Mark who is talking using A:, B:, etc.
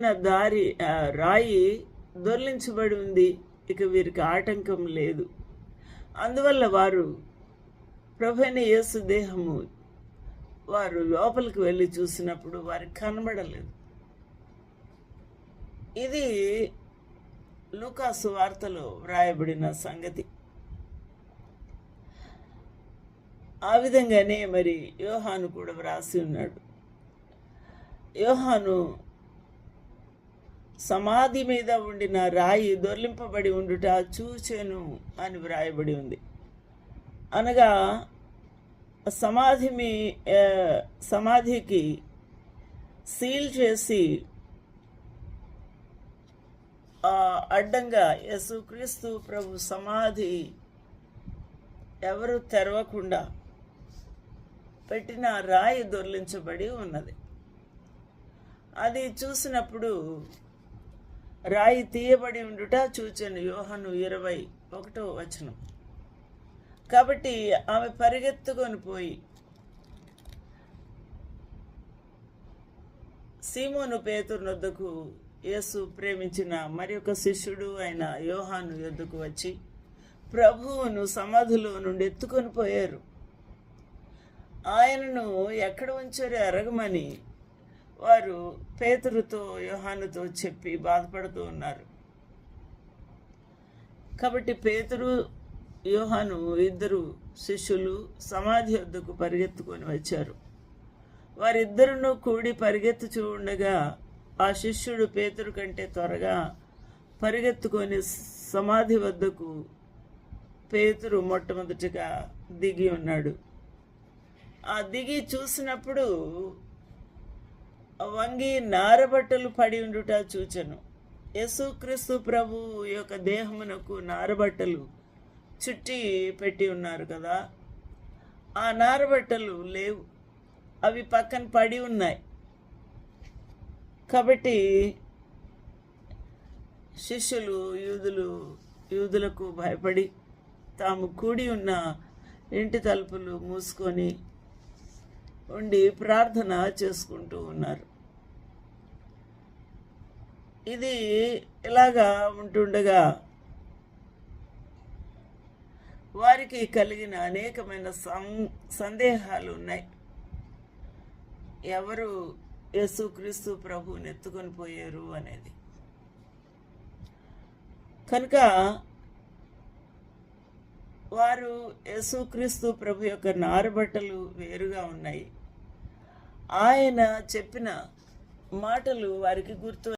A: దారి రాయి దొర్లించబడి ఉంది. ఇక వీరికి ఆటంకం లేదు. అందువల్ల వారు ప్రభువైన యేసు దేహము వారు లోపలికి వెళ్ళి చూసినప్పుడు వారికి కనబడలేదు. ఇది లూకాసు వార్తలో వ్రాయబడిన సంగతి. ఆ విధంగానే మరి యోహాను కూడా వ్రాసి ఉన్నాడు. యోహాను సమాధి మీద ఉండిన రాయి దొర్లింపబడి ఉండుట చూచెను అని వ్రాయబడి ఉంది. అనగా సమాధికి సీల్ చేసి అడ్డంగా యేసుక్రీస్తు ప్రభు సమాధి ఎవరు తెరవకుండా పెట్టిన రాయి దొర్లించబడి ఉన్నది. అది చూసినప్పుడు రాయి తీయబడి ఉండుట చూచెను. యోహాను 21 కాబట్టి ఆమె పరిగెత్తుకొని పోయి సీమోను పేతురు వద్దకు, యేసు ప్రేమించిన మరి ఒక శిష్యుడు అయిన యోహాను యొద్దకు వచ్చి ప్రభువును సమాధిలో నుండి ఎత్తుకొని పోయారు. ఆయనను ఎక్కడ ఉంచారో ఎరగమని వారు పేతురుతో యోహానుతో చెప్పి బాధపడుతూ ఉన్నారు. కాబట్టి పేతురు యోహాను ఇద్దరు శిష్యులు సమాధి వద్దకు పరిగెత్తుకొని వచ్చారు. వారిద్దరును కూడి పరిగెత్తుచూ ఉండగా ఆ శిష్యుడు పేతురు కంటే త్వరగా పరిగెత్తుకొని సమాధి వద్దకు పేతురు మొట్టమొదటిగా దిగి ఉన్నాడు. ఆ దిగి చూసినప్పుడు వంగి నారబట్టలు పడి ఉండుట చూచెను. యేసుక్రీస్తు ప్రభు యొక్క దేహమునకు నారబట్టలు చుట్టి పెట్టి ఉన్నారు కదా, ఆ నారబట్టలు లేవు, అవి పక్కన పడి ఉన్నాయి. కాబట్టి శిష్యులు యూదులకు భయపడి తాము కూడి ఉన్న ఇంటి తలుపులు మూసుకొని ఉండి ప్రార్థన చేసుకుంటూ ఉన్నారు. ఇది ఇలాగా ఉంటుండగా వారికి కలిగిన అనేకమైన సందేహాలు ఉన్నాయి. ఎవరు యేసుక్రీస్తు ప్రభువుని ఎత్తుకొని పోయారు అనేది. కనుక వారు యేసుక్రీస్తు ప్రభు యొక్క నారబట్టలు వేరుగా ఉన్నాయి. ఆయన చెప్పిన మాటలు వారికి గుర్తు